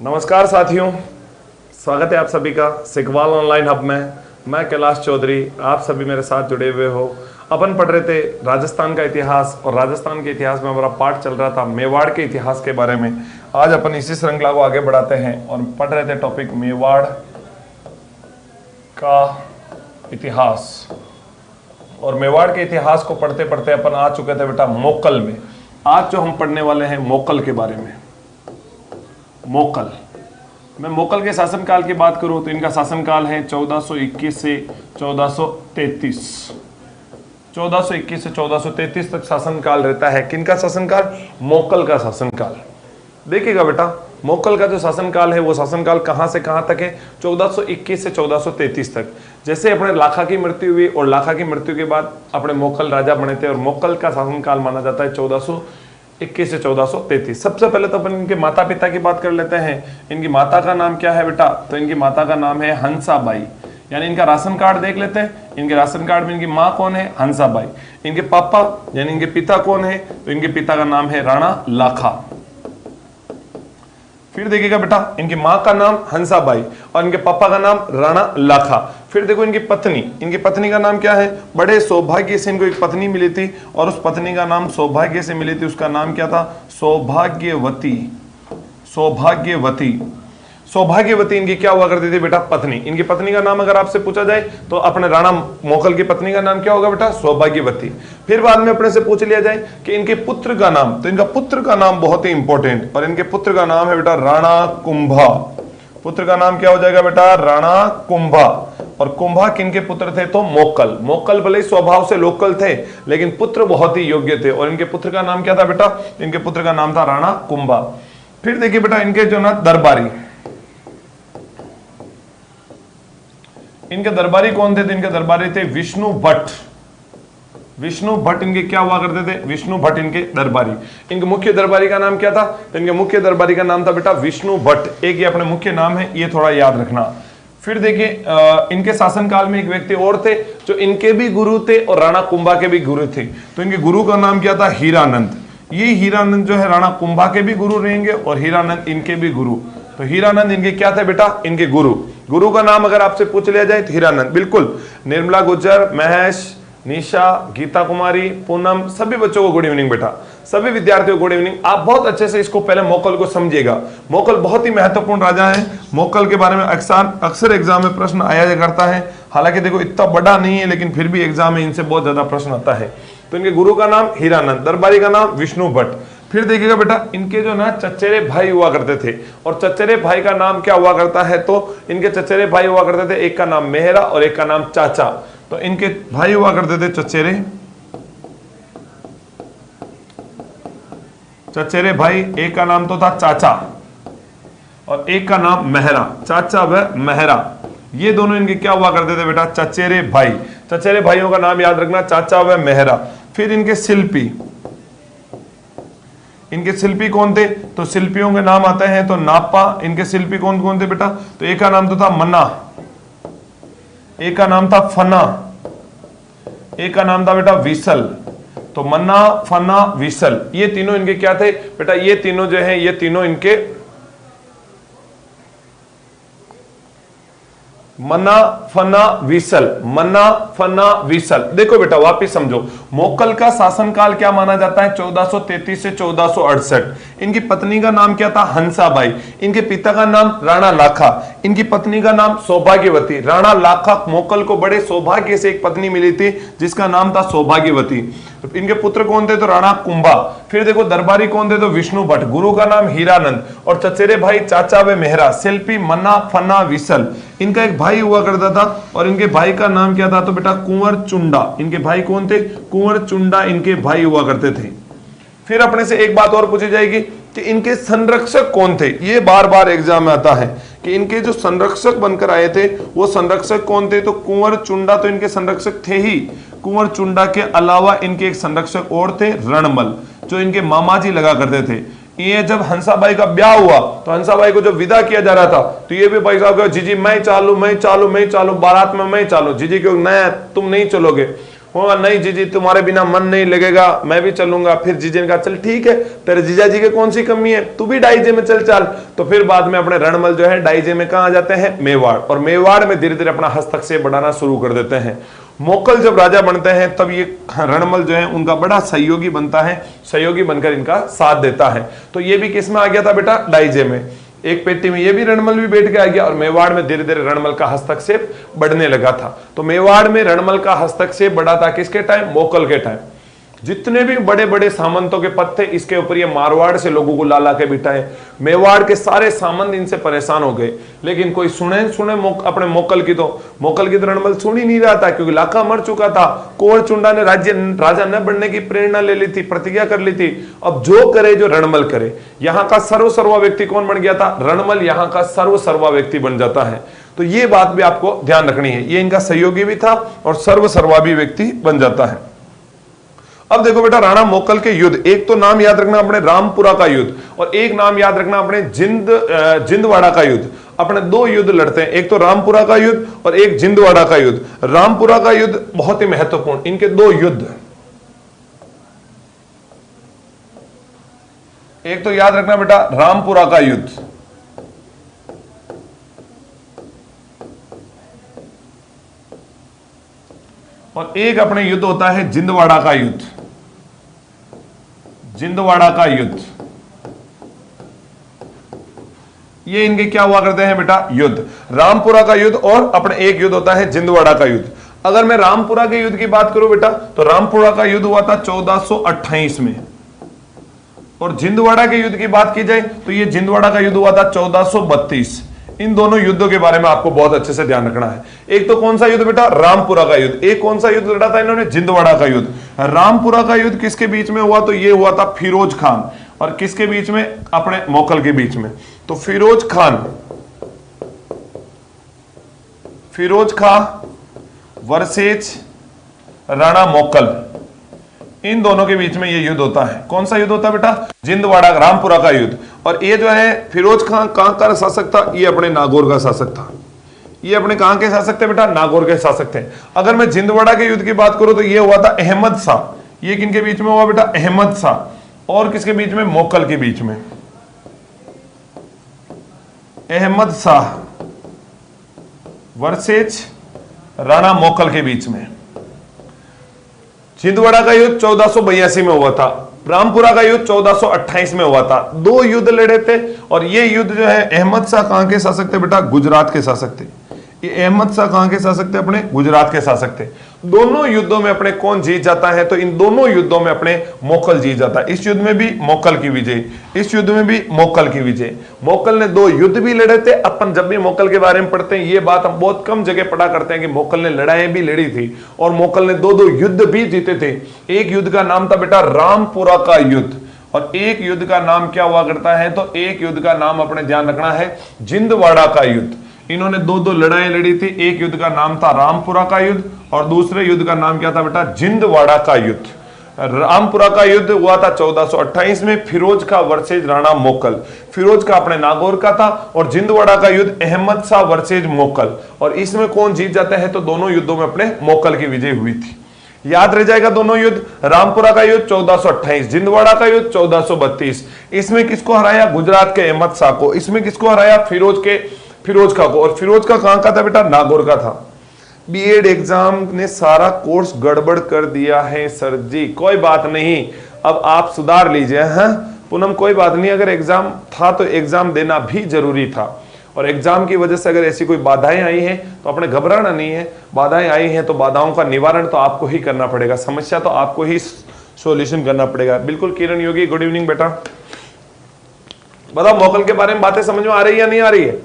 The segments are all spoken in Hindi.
नमस्कार साथियों, स्वागत है आप सभी का सिकवाल ऑनलाइन हब में। मैं कैलाश चौधरी, आप सभी मेरे साथ जुड़े हुए हो। अपन पढ़ रहे थे राजस्थान का इतिहास और राजस्थान के इतिहास में हमारा पाठ चल रहा था मेवाड़ के इतिहास के बारे में। आज अपन इसी श्रृंखला को आगे बढ़ाते हैं और पढ़ रहे थे टॉपिक मेवाड़ का इतिहास। और मेवाड़ के इतिहास को पढ़ते पढ़ते अपन आ चुके थे बेटा मोकल में। आज जो हम पढ़ने वाले हैं मोकल के बारे में। मोकल, मैं मोकल के शासनकाल की बात करूं तो इनका शासनकाल है 1421 से 1433। 1421 से 1433 तक शासनकाल रहता है। किनका शासनकाल? मोकल का शासनकाल। देखिएगा बेटा, मोकल का जो शासनकाल है वो शासनकाल कहां से कहां तक है? 1421 से 1433 तक। जैसे अपने लाखा की मृत्यु हुई और लाखा की मृत्यु के बाद अपने मोकल राजा बने थे और मोकल का शासनकाल माना जाता है 1421 से 1433। सबसे पहले तो अपन इनके माता पिता की बात कर लेते हैं। इनकी माता का नाम क्या है बेटा? तो इनकी माता का नाम है हंसाबाई। यानी इनका राशन कार्ड देख लेते हैं। इनके राशन कार्ड में इनकी माँ कौन है? हंसाबाई। इनके पापा यानी इनके पिता कौन है? तो इनके पिता का नाम है राणा लाखा। फिर देखिएगा बेटा, इनकी माँ का नाम हंसाबाई और इनके पापा का नाम राणा लाखा। फिर देखो इनकी पत्नी का नाम क्या है? बड़े सौभाग्य से इनको एक पत्नी मिली थी और उस पत्नी का नाम सौभाग्य से मिली थी। उसका नाम क्या था? सौभाग्यवती। सौभाग्यवती इनकी क्या हुआ करती थी बेटा? पत्नी। इनकी पत्नी का नाम अगर आपसे पूछा जाए तो अपने राणा मोकल की पत्नी का नाम क्या होगा बेटा? सौभाग्यवती। फिर बाद में अपने से पूछ लिया जाए कि इनके पुत्र का नाम, तो इनका पुत्र का नाम बहुत ही इंपॉर्टेंट, और इनके पुत्र का नाम है बेटा राणा कुंभा। पुत्र का नाम क्या हो जाएगा बेटा? राणा कुंभा। और कुंभा किनके पुत्र थे? तो मोकल। मोकल भले ही स्वभाव से लोकल थे लेकिन पुत्र बहुत ही योग्य थे। और इनके पुत्र का नाम क्या था बेटा? इनके पुत्र का नाम था राणा कुंभा। फिर देखिए बेटा, इनके जो ना दरबारी, इनके दरबारी कौन थे? तो इनके दरबारी थे विष्णु भट्ट। विष्णु भट्ट इनके क्या हुआ करते थे? विष्णु भट्ट इनके दरबारी। इनके मुख्य दरबारी का नाम क्या था? तो इनके मुख्य दरबारी का नाम था बेटा विष्णु भट्ट। एक ये अपने मुख्य नाम है, ये थोड़ा याद रखना। फिर देखिए इनके शासनकाल में एक व्यक्ति और थे जो इनके भी गुरु थे और राणा कुंभा के भी गुरु थे। तो इनके गुरु का नाम क्या था? हीरानंद। ये हीरानंद जो है राणा कुंभा के भी गुरु रहेंगे और हीरानंद इनके भी गुरु। तो हीरानंद इनके क्या थे बेटा? इनके गुरु। गुरु का नाम अगर आपसे पूछ लिया जाए तो हीरानंद। बिल्कुल। निर्मला गुज्जर, महेश, निशा, गीता कुमारी, पूनम, सभी बच्चों को गुड इवनिंग बेटा। सभी विद्यार्थियों को गुड इवनिंग। आप बहुत अच्छे से इसको पहले मोकल को समझिएगा। मोकल बहुत ही महत्वपूर्ण राजा है। मोकल के बारे में अक्सर एग्जाम में प्रश्न आया करता है। हालांकि देखो इतना बड़ा नहीं है लेकिन फिर भी एग्जाम में इनसे बहुत ज्यादा प्रश्न आता है। तो इनके गुरु का नाम हीरानंद, दरबारी का नाम विष्णु भट्ट। फिर देखिएगा बेटा, इनके जो ना चचेरे भाई हुआ करते थे और चचेरे भाई का नाम क्या हुआ करता है? तो इनके चचेरे भाई हुआ करते थे, एक का नाम मेहरा और एक का नाम चाचा। तो इनके भाई हुआ करते थे चचेरे भाई। एक का नाम तो था चाचा और एक का नाम मेहरा। चाचा व मेहरा, ये दोनों इनके क्या हुआ करते थे बेटा? चचेरे भाई। चचेरे भाइयों का नाम याद रखना, चाचा व मेहरा। फिर इनके शिल्पी, इनके शिल्पी कौन थे? तो शिल्पियों के नाम आते हैं तो नापा। इनके शिल्पी कौन कौन थे बेटा? तो एक का नाम तो था मन्ना, एक का नाम था फना, एक का नाम था बेटा विसल। तो मन्ना, फना, विसल, ये तीनों इनके क्या थे बेटा? ये तीनों जो है, ये तीनों इनके मन्ना, फना, विसल। मन्ना, फना, विसल। देखो बेटा वापिस समझो, मोकल का शासनकाल क्या माना जाता है? 1433 से 1468। इनकी पत्नी का नाम क्या था? हंसाबाई। इनके पिता का नाम राणा लाखा। इनकी पत्नी का नाम सौभाग्यवती। राणा लाखा मोकल को बड़े सौभाग्य से एक पत्नी मिली थी जिसका नाम था सौभाग्यवती। इनके पुत्र कौन थे? तो राणा कुंभा। फिर देखो दरबारी कौन थे? तो विष्णु भट्ट। गुरु का नाम हीरानंद और चचेरे भाई चाचा व मेहरा। शिल्पी मन्ना, फना, विसल। इनका एक भाई हुआ करता था और इनके भाई का नाम क्या था? तो बेटा कुंवर चुंडा। इनके भाई कौन थे? कुंवर चुंडा इनके भाई हुआ करते थे। फिर अपने से एक बात और पूछी जाएगी कि इनके संरक्षक कौन थे? ये बार बार एग्जाम में आता है कि इनके जो संरक्षक बनकर आए थे वो संरक्षक कौन थे? तो कुंवर चुंडा तो इनके संरक्षक थे ही। कुंवर चुंडा के अलावा इनके एक संरक्षक और थे, रणमल, जो इनके मामा जी लगा करते थे। ये जब हंसाबाई का ब्याह हुआ तो हंसाबाई को जब विदा किया जा रहा था तो ये भी भाई साहब जीजी मैं चालू, बारात में मैं चालू। जीजी क्यों? नहीं, तुम नहीं चलोगे। होगा नहीं जीजी तुम्हारे बिना मन नहीं लगेगा, मैं भी चलूंगा। फिर जीजे ने कहा चल ठीक है, तेरे जीजा जी के कौन सी कमी है, तू भी डाईजे में चल चल। तो फिर बाद में अपने रणमल जो है डाईजे में कहा जाते हैं, मेवाड़, और मेवाड़ में धीरे धीरे अपना हस्तक्षेप बढ़ाना शुरू कर देते हैं। मोकल जब राजा बनते हैं तब ये रणमल जो है उनका बड़ा सहयोगी बनता है, सहयोगी बनकर इनका साथ देता है। तो ये भी किस में आ गया था बेटा, डाईजे में। एक पेटी में ये भी रणमल भी बैठ के आ गया, और मेवाड़ में धीरे धीरे रणमल का हस्तक्षेप बढ़ने लगा था। तो मेवाड़ में रणमल का हस्तक्षेप बढ़ा था किसके टाइम, मोकल के टाइम। जितने भी बड़े बड़े सामंतों के पद थे इसके ऊपर ये मारवाड़ से लोगों को ला ला के बिठाए। मेवाड़ के सारे सामंत इनसे परेशान हो गए, लेकिन कोई सुने अपने मोकल की तो रणमल सुन ही नहीं रहा था, क्योंकि लाका मर चुका था। कोढ़ चुंडा ने राजा न बनने की प्रेरणा ले ली थी, प्रतिज्ञा कर ली थी। अब जो करे जो रणमल करे। यहाँ का सर्वसर्वा व्यक्ति कौन बन गया था, रणमल यहाँ का सर्वसर्वा व्यक्ति बन जाता है। तो ये बात भी आपको ध्यान रखनी है, ये इनका सहयोगी भी था और सर्वसर्वा भी व्यक्ति बन जाता है। अब देखो बेटा राणा मोकल के युद्ध, एक तो नाम याद रखना अपने रामपुरा का युद्ध, और एक नाम याद रखना अपने जिंदवाड़ा का युद्ध। अपने दो युद्ध लड़ते हैं, एक तो रामपुरा का युद्ध और एक जिंदवाड़ा का युद्ध। रामपुरा का युद्ध बहुत ही महत्वपूर्ण, इनके दो युद्ध, एक तो याद रखना बेटा रामपुरा का युद्ध, और एक अपने युद्ध होता है जिंदवाड़ा का युद्ध। जिंदवाड़ा का युद्ध, ये इनके क्या हुआ करते हैं बेटा, युद्ध। रामपुरा का युद्ध और अपने एक युद्ध होता है जिंदवाड़ा का युद्ध। अगर मैं रामपुरा के युद्ध की बात करूं बेटा, तो रामपुरा का युद्ध हुआ था 1428 में, और जिंदवाड़ा के युद्ध की बात की जाए तो ये जिंदवाड़ा का युद्ध हुआ था 1432। इन दोनों युद्धों के बारे में आपको बहुत अच्छे से ध्यान रखना है। एक तो कौन सा युद्ध बेटा, रामपुरा का युद्ध। एक कौन सा युद्ध लड़ा था इन्होंने, जिंदवाड़ा का युद्ध। रामपुरा का युद्ध किसके बीच में हुआ, तो ये हुआ था फिरोज खान और किसके बीच में, अपने मोकल के बीच में। तो फिरोज खां वर्सेज राणा मोकल, इन दोनों के बीच में ये युद्ध होता है। कौन सा युद्ध होता है बेटा, जिंदवाड़ा रामपुरा का युद्ध। और ये जो है फिरोज खान कहां का शासक था, ये अपने नागौर का शासक था। ये अपने कहां के शासक थे बेटा, नागौर के शासक थे। अगर मैं जिंदवाड़ा के युद्ध की बात करूं तो ये हुआ था अहमद शाह। ये किनके बीच में हुआ बेटा, अहमद शाह और किसके बीच में, मोकल के बीच में। अहमद शाह वर्सेज राणा मोकल के बीच में। जिंदवाड़ा का युद्ध 1482 में हुआ था, रामपुरा का युद्ध 1428 में हुआ था। दो युद्ध लड़े थे, और ये युद्ध जो है अहमद शाह कहां के शासक थे बेटा, गुजरात के शासक थे। ये अहमद शाह कहां के शासक थे, अपने गुजरात के शासक थे। दोनों युद्धों में अपने कौन जीत जाता है, तो इन दोनों युद्धों में अपने मोकल जीत जाता है। इस युद्ध में भी मोकल की विजय, इस युद्ध में भी मोकल की विजय। मोकल ने दो युद्ध भी लड़े थे। अपन जब भी मोकल के बारे में पढ़ते हैं, ये बात हम बहुत कम जगह पढ़ा करते हैं कि मोकल ने लड़ाई भी लड़ी थी और मोकल ने दो युद्ध भी जीते थे। एक युद्ध का नाम था बेटा रामपुरा का युद्ध, और एक युद्ध का नाम क्या हुआ करता है, तो एक युद्ध का नाम अपने ध्यान रखना है जिंदवाड़ा का युद्ध। इन्होंने दो लड़ाई लड़ी थी। एक युद्ध का नाम था रामपुरा का युद्ध और दूसरे युद्ध का नाम क्या था बेटा, जिंदवाड़ा का युद्ध। रामपुरा का युद्ध हुआ था 1428 में, फिरोज का वर्सेज राणा मोकल। फिरोज का अपने नागौर का था, और जिंदवाड़ा का युद्ध अहमद शाह वर्सेज मोकल। और इसमें कौन जीत जाता है, तो दोनों युद्धों में अपने मोकल की विजय हुई थी। याद रह जाएगा दोनों युद्ध, रामपुरा का युद्ध 1428, जिंदवाड़ा का युद्ध 1432। इसमें किसको हराया, गुजरात के अहमद शाह को। इसमें किसको हराया, फिरोज का को। और फिरोज का कहां का था बेटा, नागौर का था। बीएड एग्जाम ने सारा कोर्स गड़बड़ कर दिया है सर जी। कोई बात नहीं, अब आप सुधार लीजिए। हाँ पूनम, कोई बात नहीं, अगर एग्जाम था तो एग्जाम देना भी जरूरी था, और एग्जाम की वजह से अगर ऐसी कोई बाधाएं आई हैं तो अपने घबराना नहीं है। बाधाएं आई हैं तो बाधाओं का निवारण तो आपको ही करना पड़ेगा, समस्या तो आपको ही सॉल्यूशन करना पड़ेगा। बिल्कुल किरण योगी, गुड इवनिंग बेटा। बताओ मोकल के बारे में बातें समझ में आ रही है या नहीं आ रही है?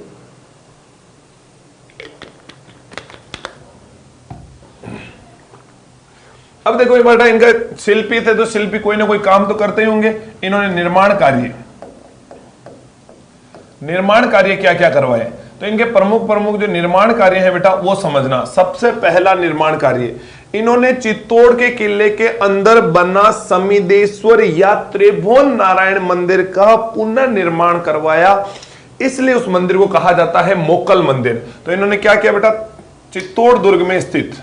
अब देखो ये बेटा, इनका शिल्पी थे तो शिल्पी कोई ना कोई काम तो करते ही होंगे। इन्होंने निर्माण कार्य क्या क्या करवाए, तो इनके प्रमुख जो निर्माण कार्य है बेटा वो समझना। सबसे पहला निर्माण कार्य इन्होंने चित्तौड़ के किले के अंदर बना समिदेश्वर या त्रिभुवन नारायण मंदिर का पुनर्निर्माण करवाया, इसलिए उस मंदिर को कहा जाता है मोकल मंदिर। तो इन्होंने क्या किया बेटा, चित्तौड़ दुर्ग में स्थित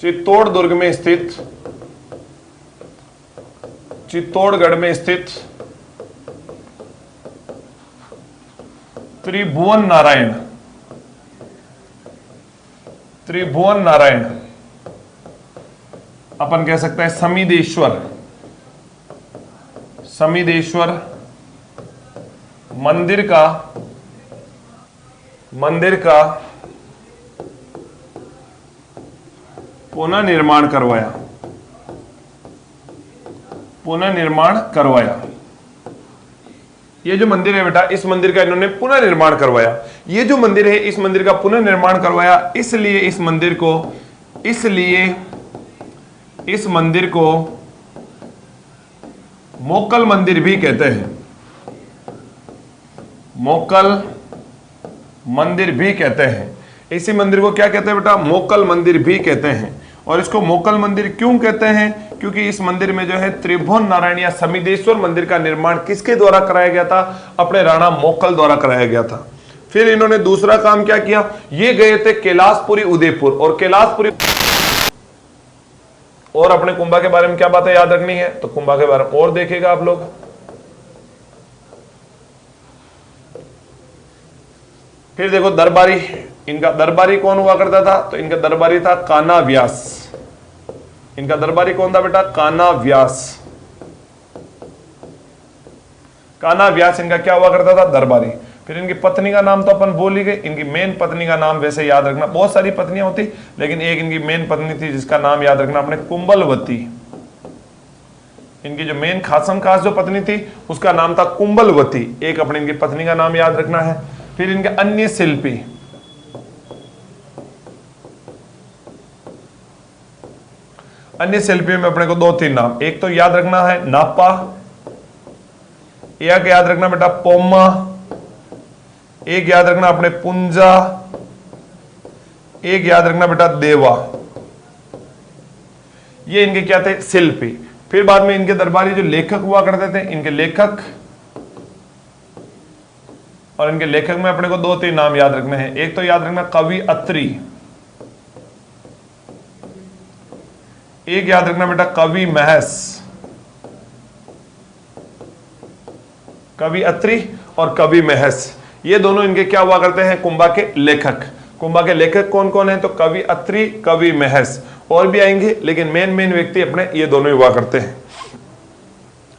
चित्तौड़ दुर्ग में स्थित, चित्तौड़गढ़ में स्थित त्रिभुवन नारायण, त्रिभुवन नारायण अपन कह सकते हैं समिदेश्वर, समिदेश्वर मंदिर का पुनः निर्माण करवाया, पुनः निर्माण करवाया। ये जो मंदिर है बेटा, इस मंदिर का इन्होंने पुनः निर्माण करवाया। ये जो मंदिर है, इस मंदिर का पुनः निर्माण करवाया, इसलिए इस मंदिर को मोक्कल मंदिर भी कहते हैं, मोक्कल मंदिर भी कहते हैं। इसी मंदिर को क्या कहते हैं बेटा? मोक्कल मंदिर भी कहते हैं। और इसको मोक्कल मंदिर क्यों कहते हैं? क्योंकि इस मंदिर में जो है त्रिभुवन नारायण या समिदेश्वर मंदिर का निर्माण किसके द्वारा कराया गया था? अपने राणा मोक्कल द्वारा कराया गया था। फिर इन्होंने दूसरा काम क्या किया? ये गए थे कैलाशपुरी उदयपुर, और कैलाशपुरी, और अपने कुंभा के बारे में क्या बातें याद रखनी है तो कुंभा के बारे में और देखेगा आप लोग। फिर देखो दरबारी, इनका दरबारी कौन हुआ करता था? तो इनका दरबारी था कान्हा व्यास। इनका दरबारी कौन था बेटा? कान्हा व्यास। कान्हा व्यास इनका क्या हुआ करता था? दरबारी। फिर इनकी पत्नी का नाम तो अपन भूल ही गए। इनकी मेन पत्नी का नाम वैसे याद रखना, बहुत सारी पत्नियां होती लेकिन एक इनकी मेन पत्नी थी जिसका नाम याद रखना अपने, कुंभलवती। इनकी जो मेन खासम खास जो पत्नी थी उसका नाम था कुंभलवती। एक अपने इनकी पत्नी का नाम याद रखना है। फिर इनके अन्य शिल्पी, अन्य शिल्पी में अपने को 2-3 नाम, एक तो याद रखना है नापा, एक याद रखना बेटा पोमा, एक याद रखना अपने पुंजा, एक याद रखना बेटा देवा। ये इनके क्या थे? शिल्पी। फिर बाद में इनके दरबारी जो लेखक हुआ करते थे, इनके लेखक, और इनके लेखक में अपने को 2-3 नाम याद रखने हैं। एक तो याद रखना कवि अत्रि, एक याद रखना बेटा कवि महस, कवि अत्रि और कवि महस, ये दोनों इनके क्या हुआ करते हैं? कुंभा के लेखक। कुंभा के लेखक कौन कौन है? तो कवि अत्रि, कवि महस, और भी आएंगे लेकिन मेन व्यक्ति अपने ये दोनों ही हुआ करते हैं।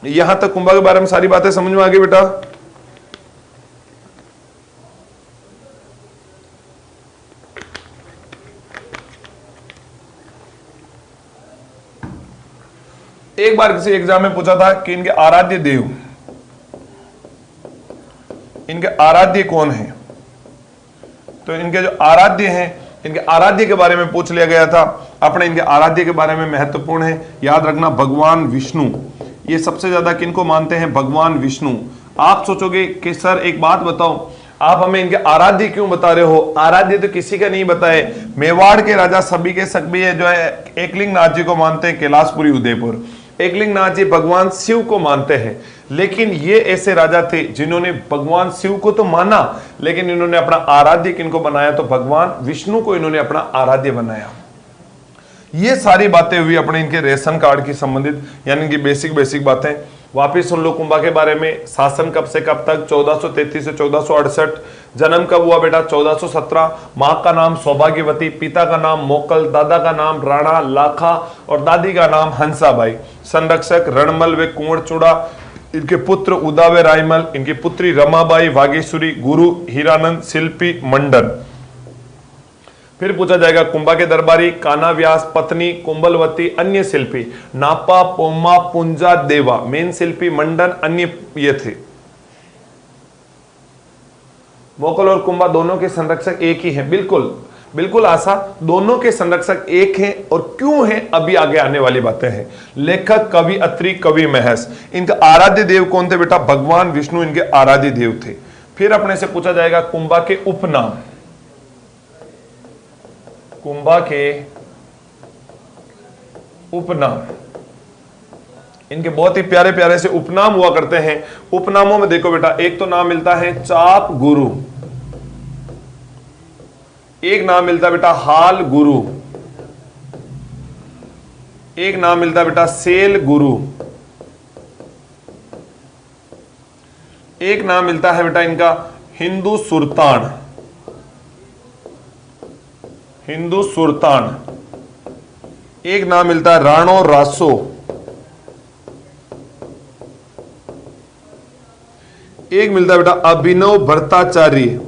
यहां तक कुंभा के बारे में सारी बातें समझ में आ गई बेटा? एक बार किसी एग्जाम में पूछा था कि इनके आराध्य देव, इनके आराध्य कौन है? तो इनके जो आराध्य हैं, इनके आराध्य के बारे में पूछ लिया गया था। अपने इनके आराध्य के बारे में महत्वपूर्ण है, याद रखना भगवान विष्णु। ये सबसे ज्यादा किनको मानते हैं? भगवान विष्णु। आप सोचोगे कि सर एक बात बताओ, आप हमें इनके आराध्य क्यों बता रहे हो? आराध्य तो किसी का नहीं बताए, मेवाड़ के राजा सभी के सभी जो है एकलिंग नाथ जी को मानते हैं, कैलाशपुरी उदयपुर। एकलिंग नाथ जी भगवान शिव को मानते हैं, लेकिन ये ऐसे राजा थे जिन्होंने भगवान शिव को तो माना लेकिन इन्होंने अपना आराध्य किनको बनाया? तो भगवान विष्णु को इन्होंने अपना आराध्य बनाया। ये सारी बातें हुई अपने इनके रेशन कार्ड की संबंधित, यानी कि बेसिक बातें। वापिस सुन लो कुंभा के बारे में। शासन कब से कब तक? 1433 से 1468। जन्म कब हुआ बेटा? 1417। माँ का नाम सौभाग्यवती, पिता का नाम मोक्कल, दादा का नाम राणा लाखा और दादी का नाम हंसाबाई। संरक्षक रणमल व कुंवर चूड़ा। इनके पुत्र उदा व रायमल, इनकी पुत्री रमाबाई वागेश्वरी, गुरु हीरानंद, शिल्पी मंडन। फिर पूछा जाएगा कुंभा के दरबारी, कान्हा व्यास, पत्नी कुंभलवती, अन्य शिल्पी नापा, पोमा, पुंजा, देवा। मेन शिल्पी मंडन, अन्य ये थे। मोक्कल और कुंभा दोनों के संरक्षक एक ही हैं। बिल्कुल आशा, दोनों के संरक्षक एक हैं। और क्यों हैं अभी आगे आने वाली बातें हैं। लेखक कवि अत्रि, कवि महस। इनका आराध्य देव कौन थे बेटा? भगवान विष्णु इनके आराध्य देव थे। फिर अपने से पूछा जाएगा कुंभा के उपनाम। कुंभा के उपनाम, इनके बहुत ही प्यारे प्यारे से उपनाम हुआ करते हैं। उपनामों में देखो बेटा, एक तो नाम मिलता है चाप गुरु, एक नाम मिलता है बेटा हाल गुरु, एक नाम मिलता है बेटा सेल गुरु, एक नाम मिलता है बेटा इनका हिंदू सुल्तान, हिंदू सुल्तान, एक नाम मिलता है राणो रासो, एक मिलता है बेटा अभिनव भट्टाचार्य।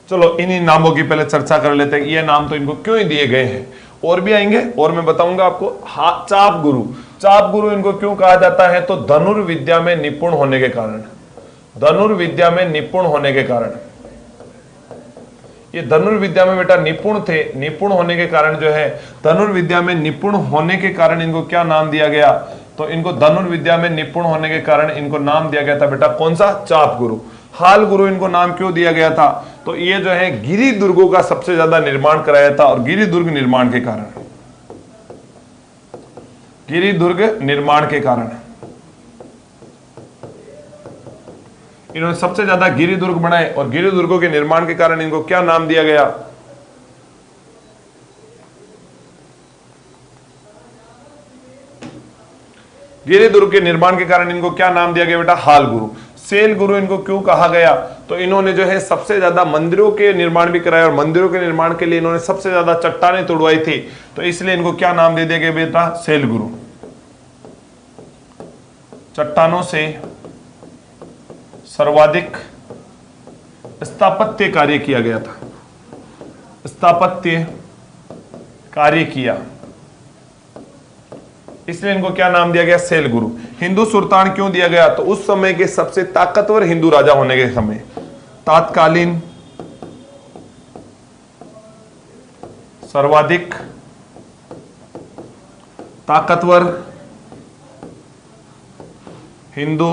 चलो इन्हीं नामों की पहले चर्चा कर लेते हैं, ये नाम तो इनको क्यों ही दिए गए हैं, और भी आएंगे और मैं बताऊंगा आपको। चाप गुरु, चाप गुरु इनको क्यों कहा जाता है, तो धनुर्विद्या में निपुण होने के कारण, धनुर्विद्या में निपुण होने के कारण, ये धनुर्विद्या में बेटा निपुण थे, निपुण होने के कारण जो है, धनुर्विद्या में निपुण होने के कारण इनको क्या नाम दिया गया, तो इनको धनुर्विद्या में निपुण होने के कारण इनको नाम दिया गया था बेटा कौन सा, चाप गुरु। हाल गुरु इनको नाम क्यों दिया गया था, तो ये जो है गिरि दुर्गों का सबसे ज्यादा निर्माण कराया था, और गिरि दुर्ग निर्माण के कारण, गिरि दुर्ग निर्माण के कारण इन्होंने सबसे ज्यादा गिरि दुर्ग बनाए, और गिरि दुर्गों के निर्माण के कारण इनको क्या नाम दिया गया, गिरि दुर्ग के निर्माण के कारण इनको क्या नाम दिया गया बेटा, हाल गुरु। सेल गुरु इनको क्यों कहा गया, तो इन्होंने जो है सबसे ज्यादा मंदिरों के निर्माण भी कराया, और मंदिरों के निर्माण के लिए इन्होंने सबसे ज्यादा चट्टानें तोड़वाई थी, तो इसलिए इनको क्या नाम दे दिया गया बेटा, सेल गुरु। चट्टानों से सर्वाधिक स्थापत्य कार्य किया गया था, स्थापत्य कार्य किया, इसलिए इनको क्या नाम दिया गया, सेल गुरु। हिंदू सुल्तान क्यों दिया गया, तो उस समय के सबसे ताकतवर हिंदू राजा होने के समय, तात्कालीन सर्वाधिक ताकतवर हिंदू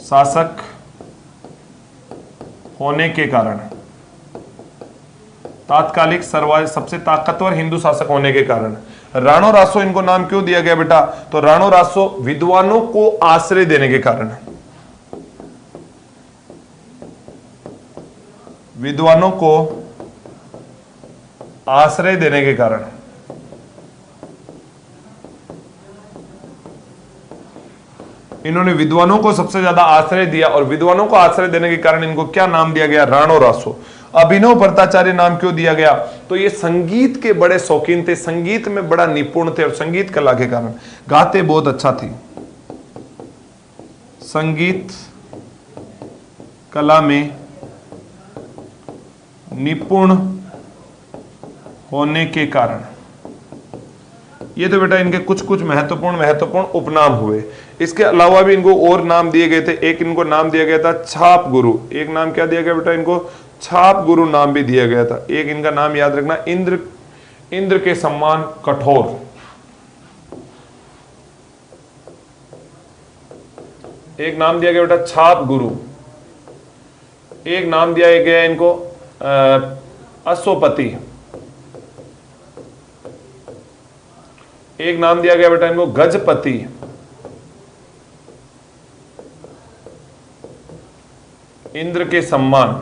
शासक होने के कारण, तात्कालिक सबसे ताकतवर हिंदू शासक होने के कारण राणो रासो इनको नाम क्यों दिया गया बेटा, तो राणो रासो विद्वानों को आश्रय देने के कारण, विद्वानों को आश्रय देने के कारण, इन्होंने विद्वानों को सबसे ज्यादा आश्रय दिया, और विद्वानों को आश्रय देने के कारण इनको क्या नाम दिया गया, राणो रासो। अभिनव भट्टाचार्य नाम क्यों दिया गया, तो ये संगीत के बड़े शौकीन थे, संगीत में बड़ा निपुण थे, और संगीत कला के कारण गाते बहुत अच्छा थी, संगीत कला में निपुण होने के कारण। ये तो बेटा इनके कुछ कुछ महत्वपूर्ण उपनाम हुए। इसके अलावा भी इनको और नाम दिए गए थे। एक इनको नाम दिया गया था छाप गुरु, एक नाम क्या दिया गया बेटा इनको, छाप गुरु नाम भी दिया गया था। एक इनका नाम याद रखना, इंद्र के सम्मान कठोर, एक नाम दिया गया बेटा छाप गुरु। एक नाम दिया गया इनको अश्वपति, एक नाम दिया गया बेटा इनको गजपति, इंद्र के सम्मान,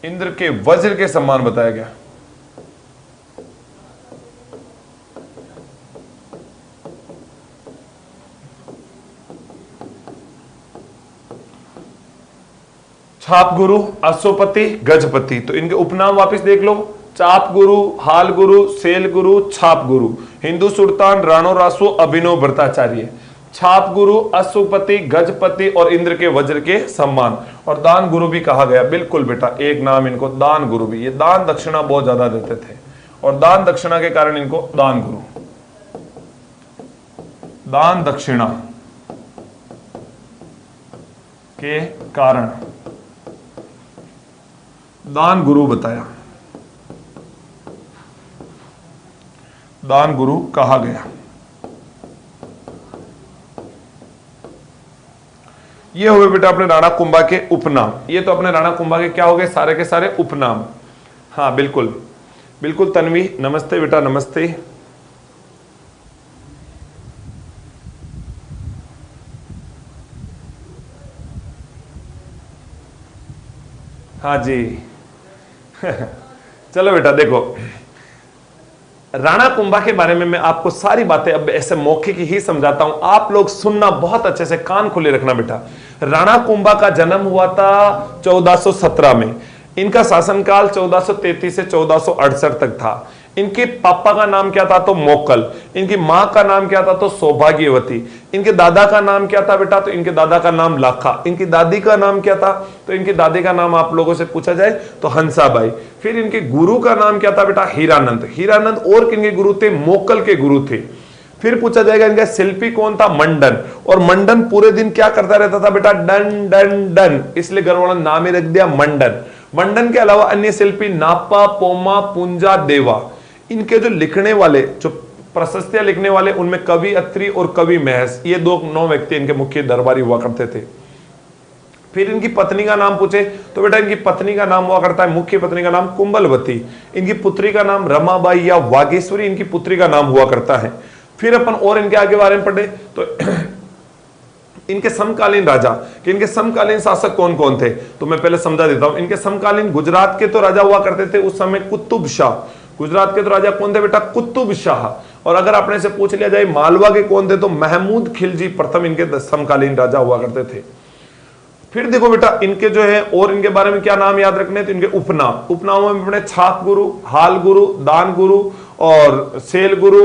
इंद्र के वज्र के सम्मान बताया गया। छाप गुरु, अश्वपति, गजपति। तो इनके उपनाम वापस देख लो, चाप गुरु, हाल गुरु, सेल गुरु, छाप गुरु। हिंदू सुल्तान, राणो रासो, अभिनव भट्टाचार्य। छाप गुरु, अश्वपति, गजपति और इंद्र के वज्र के सम्मान। और दान गुरु भी कहा गया, बिल्कुल बेटा, एक नाम इनको दान गुरु भी। ये दान दक्षिणा बहुत ज्यादा देते थे और दान दक्षिणा के कारण इनको दान गुरु, दान दक्षिणा के कारण दान गुरु बताया, दान गुरु कहा गया। ये हुए बेटा अपने राणा कुंभा के उपनाम। ये तो अपने राणा कुंभा के क्या हो गए, सारे के सारे उपनाम। हाँ बिल्कुल बिल्कुल तन्वी, नमस्ते बेटा, नमस्ते। हाँ जी। चलो बेटा देखो, राणा कुंभा के बारे में मैं आपको सारी बातें अब ऐसे मौखिक ही समझाता हूं, आप लोग सुनना बहुत अच्छे से, कान खुले रखना बेटा। राणा कुंभा का जन्म हुआ था 1417 में। इनका शासनकाल 1433 से 1468 तक था। इनके पापा का नाम क्या था? तो मोकल। इनकी मां का नाम क्या था? तो सौभाग्यवती। इनके दादा का नाम क्या था बेटा? तो इनके दादा का नाम लाखा। इनकी दादी का नाम क्या था? तो इनकी दादी का नाम आप लोगों से पूछा जाए तो हंसाबाई। फिर इनके गुरु का नाम क्या था बेटा? हीरानंद। हीरानंद और किनके गुरु थे? मोकल के गुरु थे। फिर पूछा जाएगा इनका शिल्पी कौन था? मंडन। और मंडन पूरे दिन क्या करता रहता था बेटा? डन डन डन, इसलिए घर वालों ने नाम ही रख दिया मंडन। मंडन के अलावा अन्य शिल्पी नापा, पोमा, पुंजा, देवा। इनके जो लिखने वाले, जो प्रशस्तियां लिखने वाले, उनमें कवि अत्रि और कवि महस, ये 9 व्यक्ति इनके मुख्य दरबारी हुआ करते थे। फिर इनकी पत्नी का नाम पूछे तो बेटा इनकी पत्नी का नाम हुआ करता है, मुख्य पत्नी का नाम कुंभलवती। इनकी पुत्री का नाम रमाबाई या वागेश्वरी इनकी पुत्री का नाम हुआ करता है। फिर अपन और इनके आगे बारे में पढ़े तो इनके समकालीन राजा, कि इनके समकालीन शासक कौन कौन थे, तो मैं पहले समझा देता हूं। इनके समकालीन गुजरात के तो राजा हुआ करते थे उस समय कुतुब शाह। गुजरात के तो राजा कौन थे बेटा? कुतुब शाह। और अगर आपने से पूछ लिया जाए मालवा के कौन थे, तो महमूद खिलजी प्रथम इनके समकालीन राजा हुआ करते थे। फिर देखो बेटा इनके जो है और इनके बारे में क्या नाम याद रखने, तो इनके उपनाम। उपनामों में अपने छाक गुरु, हाल गुरु, दान गुरु और सेल गुरु,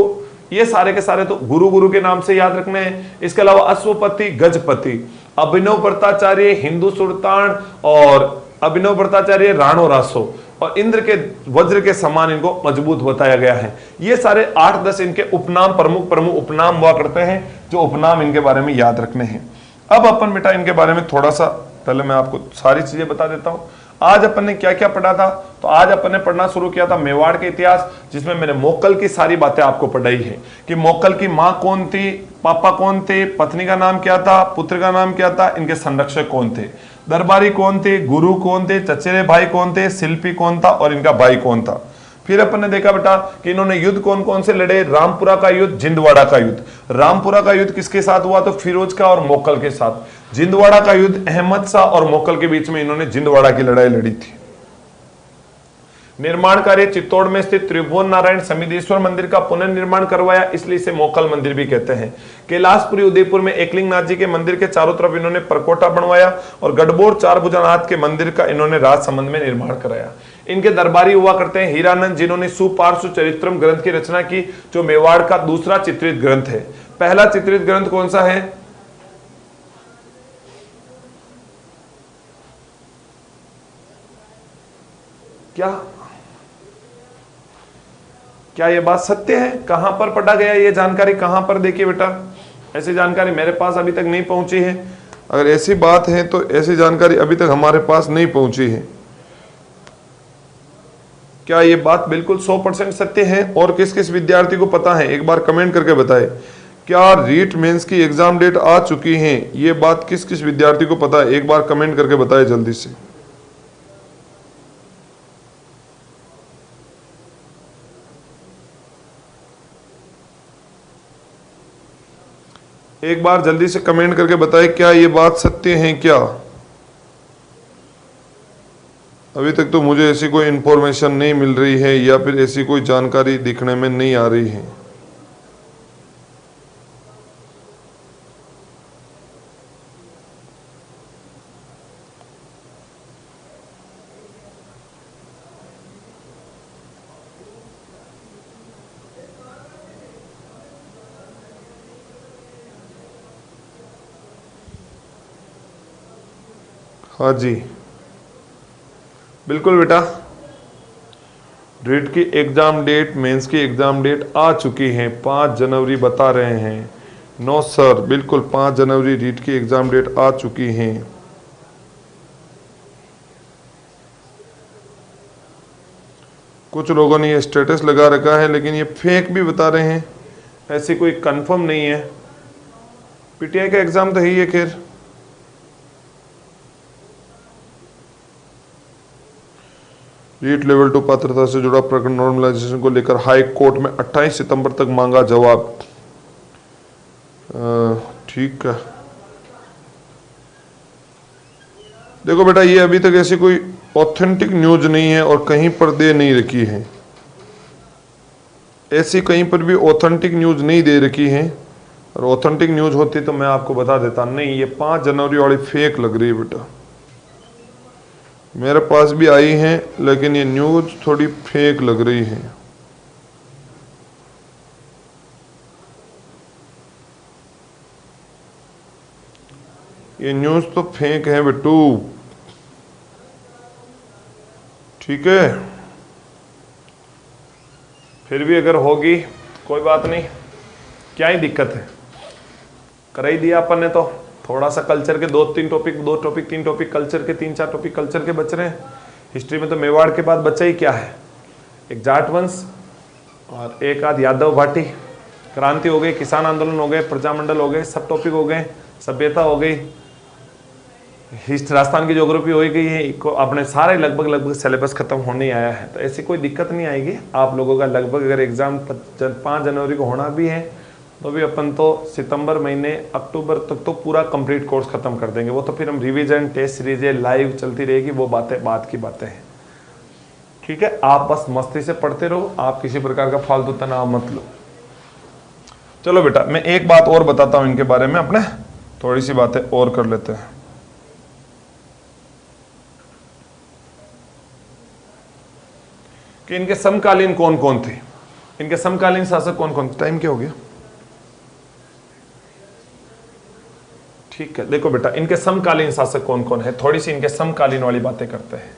ये सारे के सारे तो गुरु गुरु के नाम से याद रखने हैं। इसके अलावा अश्वपति, गजपति, अभिनव भट्टाचार्य, हिंदू सुल्तान और अभिनव भट्टाचार्य, राणो रासो और इंद्र के वज्र के समान इनको मजबूत बताया गया है। ये सारे 8-10 इनके उपनाम, प्रमुख प्रमुख उपनाम हुआ करते हैं, जो उपनाम इनके बारे में याद रखने हैं। अब अपन बेटा इनके बारे में थोड़ा सा, पहले मैं आपको सारी चीजें बता देता हूं। आज अपन ने क्या क्या पढ़ा था, तो आज अपन ने पढ़ना शुरू किया था मेवाड़ के इतिहास, जिसमें मैंने मोकल की सारी बातें आपको पढ़ाई है कि मोकल की मां कौन थी, पापा कौन थे, पत्नी का नाम क्या था, पुत्र का नाम क्या था, इनके संरक्षक कौन थे, दरबारी कौन थे, गुरु कौन थे, चचेरे भाई कौन थे, शिल्पी कौन था और इनका भाई कौन था। फिर अपन ने देखा बेटा कि इन्होंने युद्ध कौन कौन से लड़े, रामपुरा का युद्ध, जिंदवाड़ा का युद्ध। रामपुरा का युद्ध किसके साथ हुआ, तो फिरोज का और मोकल के साथ। जिंदवाड़ा का युद्ध अहमद शाह और मोकल के बीच में इन्होंने जिंदवाड़ा की लड़ाई लड़ी थी। निर्माण कार्य चित्तौड़ में स्थित त्रिभुवन नारायण समिदेश्वर मंदिर का पुनर्निर्माण करवाया, इसलिए इसे मोकल मंदिर भी कहते हैं। कैलाशपुरी उदयपुर में एकलिंगनाथ जी के मंदिर के चारों तरफ इन्होंने परकोटा बनवाया और गढ़बोर चारभुजानाथ के मंदिर का इन्होंने राजसमंद में निर्माण कराया। इनके दरबारी हुआ करते हैं हीरानंद, जिन्होंने सुपार्श्व चरित्रम ग्रंथ की रचना की, जो मेवाड़ का दूसरा चित्रित ग्रंथ है। पहला चित्रित ग्रंथ कौन सा है, क्या ये बात सत्य है? कहां पर पढ़ा गया ये जानकारी, कहां पर? देखिए बेटा ऐसी जानकारी मेरे पास अभी तक नहीं पहुंची है। अगर ऐसी बात है तो ऐसी जानकारी अभी तक हमारे पास नहीं पहुंची है। क्या ये बात बिल्कुल 100% सत्य है और किस किस विद्यार्थी को पता है, एक बार कमेंट करके बताए। क्या रीट मेंस की एग्जाम डेट आ चुकी है, ये बात किस किस विद्यार्थी को पता है, एक बार कमेंट करके बताए जल्दी से। एक बार जल्दी से कमेंट करके बताए क्या ये बात सत्य है क्या। अभी तक तो मुझे ऐसी कोई इंफॉर्मेशन नहीं मिल रही है या फिर ऐसी कोई जानकारी दिखने में नहीं आ रही है। हाँ जी बिल्कुल बेटा, रीट की एग्जाम डेट, मेंस की एग्जाम डेट आ चुकी है, 5 जनवरी बता रहे हैं। नो सर, बिल्कुल 5 जनवरी रीट की एग्जाम डेट आ चुकी है। कुछ लोगों ने ये स्टेटस लगा रखा है लेकिन ये फेक भी बता रहे हैं, ऐसी कोई कंफर्म नहीं है। पीटीआई का एग्जाम तो है ही है। खैर रीट लेवल 2 पात्रता से जुड़ा प्रकरण नॉर्मलाइजेशन को लेकर हाई कोर्ट में 28 सितंबर तक मांगा जवाब। ठीक है, देखो बेटा ये अभी तक ऐसी कोई ऑथेंटिक न्यूज नहीं है और कहीं पर दे नहीं रखी है, ऐसी कहीं पर भी ऑथेंटिक न्यूज नहीं दे रखी है। और ऑथेंटिक न्यूज होती तो मैं आपको बता देता। नहीं, ये 5 जनवरी वाली फेक लग रही है बेटा, मेरे पास भी आई है लेकिन ये न्यूज थोड़ी फेक लग रही है। ये न्यूज तो फेक है बेटू, ठीक है। फिर भी अगर होगी कोई बात नहीं, क्या ही दिक्कत है, कर ही दिया अपन ने तो। थोड़ा सा कल्चर के 2-3 टॉपिक, 2 टॉपिक 3 टॉपिक कल्चर के, 3-4 टॉपिक कल्चर के बच रहे हैं। हिस्ट्री में तो मेवाड़ के बाद बचा ही क्या है, एक जाट वंश और एक आध यादव भाटी, क्रांति हो गई, किसान आंदोलन हो गए, प्रजामंडल हो गए, सब टॉपिक हो गए, सभ्यता हो गई, राजस्थान की ज्योग्राफी हो गई है, अपने सारे लगभग सिलेबस खत्म होने आया है। तो ऐसी कोई दिक्कत नहीं आएगी आप लोगों का। लगभग अगर एग्जाम 5 जनवरी को होना भी है तो भी अपन तो सितंबर महीने अक्टूबर तक तो पूरा कंप्लीट कोर्स खत्म कर देंगे। वो तो फिर हम रिवीजन, टेस्ट सीरीज लाइव चलती रहेगी, वो बातें बाद की बातें हैं, ठीक है। आप बस मस्ती से पढ़ते रहो, आप किसी प्रकार का फालतू तनाव मत लो। चलो बेटा, मैं एक बात और बताता हूं इनके बारे में, अपने थोड़ी सी बातें और कर लेते हैं। कि इनके समकालीन कौन कौन थे, इनके समकालीन शासक कौन कौन। टाइम क्या हो गया, ठीक है। देखो बेटा, इनके समकालीन शासक कौन कौन है, थोड़ी सी इनके समकालीन वाली बातें करते हैं।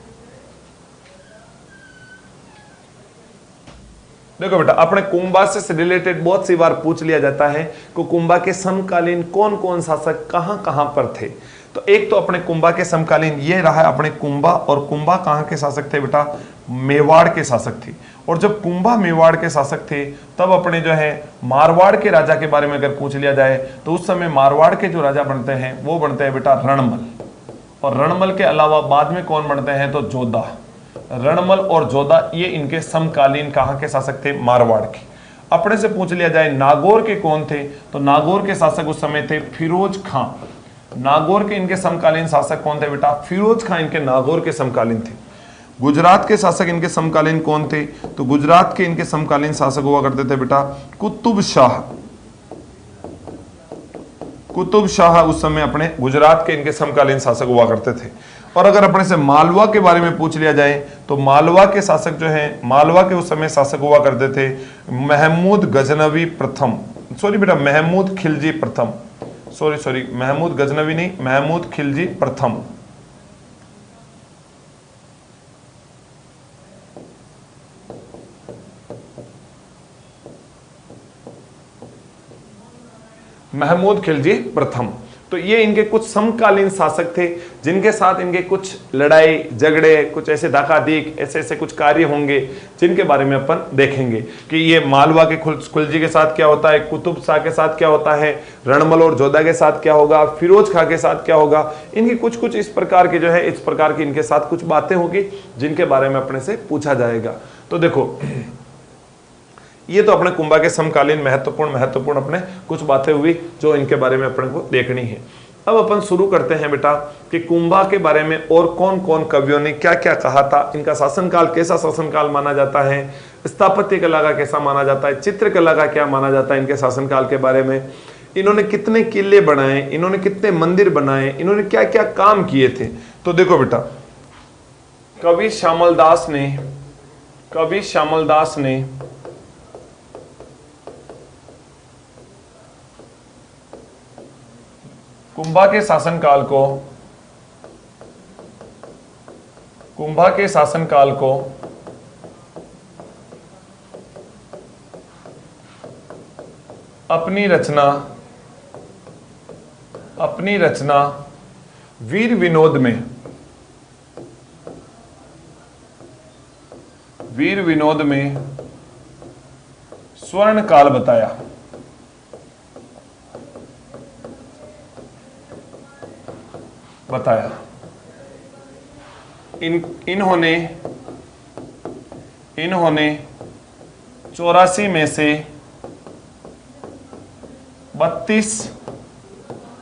देखो बेटा, अपने कुंभा से रिलेटेड बहुत सी बार पूछ लिया जाता है कि कुंभा के समकालीन कौन कौन शासक कहां कहां पर थे। तो एक तो अपने कुंभा के समकालीन ये रहा है अपने कुंभा, और कुंभा कहां के शासक थे बेटा, मेवाड़ के शासक थे। और जब कुंभा मेवाड़ के शासक थे तब अपने जो है मारवाड़ के राजा के बारे में अगर पूछ लिया जाए तो उस समय मारवाड़ के जो राजा बनते हैं वो बनते हैं बेटा रणमल। और रणमल के अलावा बाद में कौन बनते हैं तो जोधा। रणमल और जोधा ये इनके समकालीन कहां के शासक थे, मारवाड़ के। अपने से पूछ लिया जाए नागौर के कौन थे, तो नागौर के शासक उस समय थे फिरोज खां। नागौर के इनके समकालीन शासक कौन थे बेटा, फिरोज खां इनके नागौर के समकालीन थे। गुजरात के शासक इनके समकालीन कौन थे, तो गुजरात के इनके समकालीन शासक हुआ करते थे बेटा कुतुब शाह। कुतुब शाह उस समय अपने गुजरात के इनके समकालीन शासक हुआ करते थे। और अगर अपने से मालवा के बारे में पूछ लिया जाए तो मालवा के शासक जो है, मालवा के उस समय शासक हुआ करते थे महमूद गजनवी प्रथम, सॉरी बेटा महमूद खिलजी प्रथम, सॉरी महमूद गजनवी नहीं, महमूद खिलजी प्रथम। महमूद खिलजी प्रथम। तो ये इनके कुछ समकालीन शासक थे जिनके साथ इनके कुछ लड़ाई झगड़े, कुछ ऐसे धाकाधिक, ऐसे ऐसे कुछ कार्य होंगे जिनके बारे में अपन देखेंगे कि ये मालवा के खिलजी के साथ क्या होता है, कुतुब शाह के साथ क्या होता है, रणमल और जोधा के साथ क्या होगा, फिरोज खां के साथ क्या होगा। इनकी कुछ कुछ इस प्रकार के जो है, इस प्रकार की इनके साथ कुछ बातें होगी जिनके बारे में अपने से पूछा जाएगा। तो देखो, ये तो अपने कुंभा के समकालीन महत्वपूर्ण अपने कुछ बातें हुई जो इनके बारे में अपने को देखनी है। अब अपन शुरू करते हैं बेटा कि कुंभा के बारे में और कौन कौन कवियों ने क्या क्या कहा था, इनका शासनकाल कैसा शासनकाल माना जाता है, स्थापत्य कला का कैसा माना जाता है, चित्रकला का क्या माना जाता है इनके शासनकाल के बारे में, इन्होंने कितने किले बनाए, इन्होंने कितने मंदिर बनाए, इन्होंने क्या क्या काम किए थे। तो देखो बेटा, कवि श्यामल दास ने कुंभा के शासनकाल को अपनी रचना वीर विनोद में स्वर्ण काल बताया। इन्होंने 84 में से 32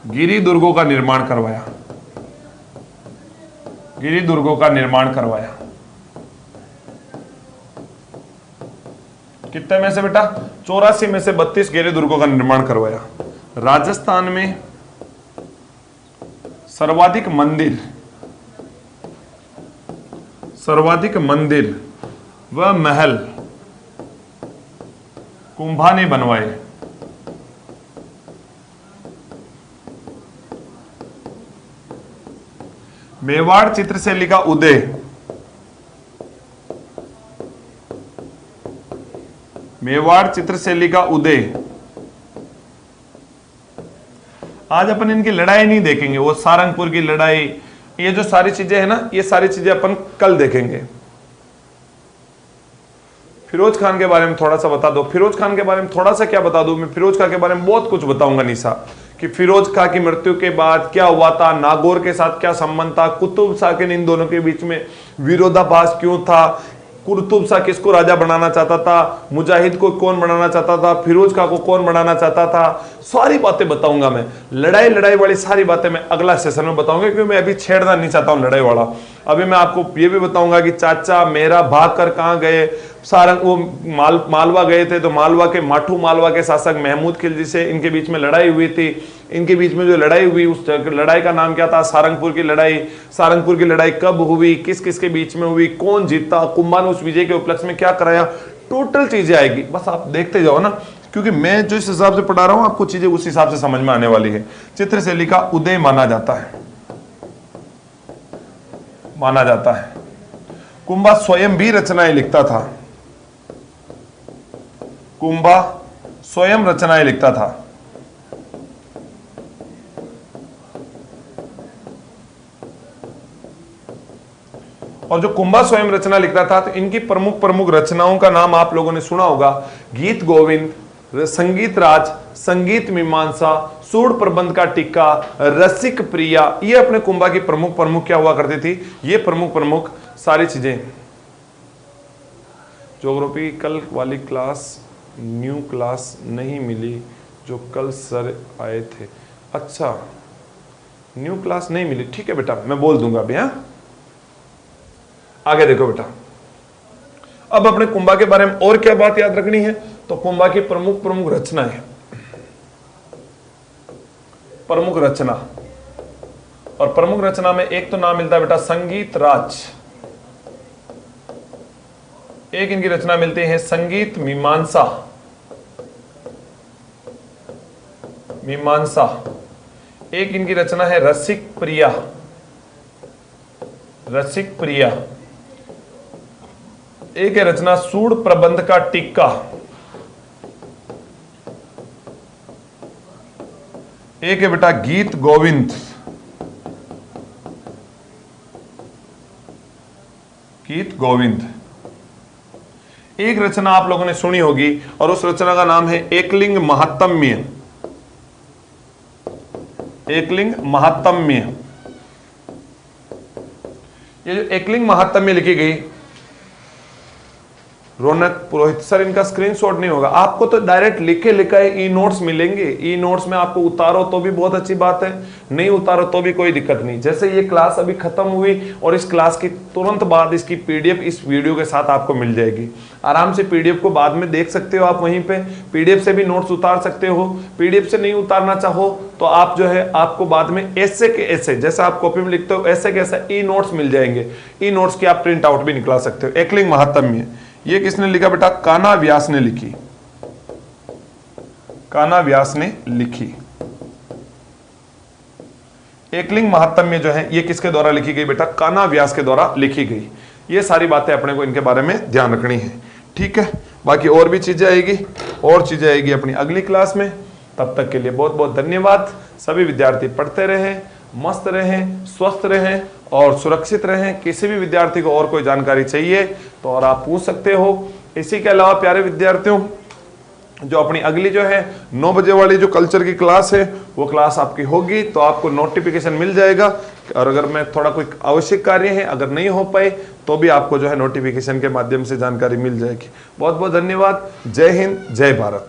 गिरी दुर्गों का निर्माण करवाया। गिरि दुर्गों का निर्माण करवाया। कितने में से बेटा? 84 में से 32 गिरि दुर्गों का निर्माण करवाया। राजस्थान में सर्वाधिक मंदिर व महल कुंभा ने बनवाए। मेवाड़ चित्रशैली का उदय आज अपन इनकी लड़ाई नहीं देखेंगे, वो सारंगपुर की लड़ाई, ये जो सारी चीजें है ना, ये सारी चीजें अपन कल देखेंगे। फिरोज खान के बारे में थोड़ा सा बता दो। फिरोज खान के बारे में थोड़ा सा क्या बता दूं मैं? फिरोज खान के बारे में बहुत कुछ बताऊंगा निशा, कि फिरोज खान की मृत्यु के बाद क्या हुआ था, नागौर के साथ क्या संबंध था, कुतुब शाह के इन दोनों के बीच में विरोधाभास क्यों था, कुतुब शाह किसको राजा बनाना चाहता था, मुजाहिद को कौन बनाना चाहता था, फिरोज खान को कौन बनाना चाहता था, सारी बातें बताऊंगा मैं। लड़ाई वाली सारी बातें मैं अगला सेशन में बताऊंगा, क्योंकि मैं अभी छेड़ना नहीं चाहता हूं लड़ाई वाला। अभी मैं आपको ये भी बताऊंगा कि चाचा मेरा भाग कर कहां गए, सारंग वो मालवा गए थे, तो मालवा के माठू मालवा के शासक महमूद खिलजी से इनके बीच में लड़ाई हुई थी। इनके बीच में जो लड़ाई हुई, उस लड़ाई का नाम क्या था? सारंगपुर की लड़ाई। सारंगपुर की लड़ाई कब हुई, किस किस के बीच में हुई, कौन जीता, कुंभा ने उस विजय के उपलक्ष्य में क्या कराया, टोटल चीजें आएगी। बस आप देखते जाओ ना, क्योंकि मैं जो इस हिसाब से पढ़ा रहा हूं आपको चीजें उस हिसाब से समझ में आने वाली है। चित्रशैली का उदय माना जाता है। कुंभा स्वयं भी रचनाएं लिखता था। कुंभा स्वयं रचनाएं लिखता था। और जो कुंभा स्वयं रचना लिखता था, तो इनकी प्रमुख रचनाओं का नाम आप लोगों ने सुना होगा। गीत गोविंद, संगीत राज, संगीत मीमांसा, सूड प्रबंध का टीका, रसिक प्रिया, ये अपने कुंभा की प्रमुख क्या हुआ करती थी, ये प्रमुख सारी चीजें। ज्योग्राफी कल वाली क्लास न्यू क्लास नहीं मिली जो कल सर आए थे। अच्छा, न्यू क्लास नहीं मिली, ठीक है बेटा, मैं बोल दूंगा अभी। हाँ, आगे देखो बेटा। अब अपने कुंभा के बारे में और क्या बात याद रखनी है, तो कुंभा की प्रमुख रचना है। प्रमुख रचना, और प्रमुख रचना में एक तो नाम मिलता है बेटा संगीत राज, एक इनकी रचना मिलती है संगीत मीमांसा, एक इनकी रचना है रसिक प्रिया, एक है रचना सूड प्रबंध का टीका, एक है बेटा गीत गोविंद, एक रचना आप लोगों ने सुनी होगी और उस रचना का नाम है एकलिंग महात्म्य। ये जो एकलिंग महात्म्य लिखी गई, रौनक पुरोहित सर, इनका स्क्रीनशॉट नहीं होगा, आपको तो डायरेक्ट लिखे लिखाए ई नोट्स मिलेंगे। ई नोट्स में आपको उतारो तो भी बहुत अच्छी बात है, नहीं उतारो तो भी कोई दिक्कत नहीं। जैसे ये क्लास अभी खत्म हुई और इस क्लास की तुरंत बाद इसकी पीडीएफ इस वीडियो के साथ आपको मिल जाएगी। आराम से पीडीएफ को बाद में देख सकते हो आप, वहीं पे पीडीएफ से भी नोट्स उतार सकते हो। पीडीएफ से नहीं उतारना चाहो तो आप जो है आपको बाद में ऐसे के ऐसे, जैसा आप कॉपी में लिखते हो ऐसे के ऐसे ई नोट्स मिल जाएंगे। ई नोट्स की आप प्रिंट आउट भी निकला सकते हो। एकलिंग महात्म्य ये किसने लिखा बेटा? कान्हा व्यास ने लिखी। एकलिंग महात्म्य जो है ये किसके द्वारा लिखी गई बेटा? कान्हा व्यास के द्वारा लिखी गई। ये सारी बातें अपने को इनके बारे में ध्यान रखनी है, ठीक है। बाकी और भी चीजें आएगी अपनी अगली क्लास में। तब तक के लिए बहुत बहुत धन्यवाद। सभी विद्यार्थी पढ़ते रहें, मस्त रहें, स्वस्थ रहें और सुरक्षित रहें। किसी भी विद्यार्थी को और कोई जानकारी चाहिए तो और आप पूछ सकते हो। इसी के अलावा प्यारे विद्यार्थियों, जो अपनी अगली जो है 9 बजे वाली जो कल्चर की क्लास है वो क्लास आपकी होगी, तो आपको नोटिफिकेशन मिल जाएगा। और अगर मैं थोड़ा कोई आवश्यक कार्य है अगर नहीं हो पाए तो भी आपको जो है नोटिफिकेशन के माध्यम से जानकारी मिल जाएगी। बहुत बहुत धन्यवाद। जय हिंद, जय भारत।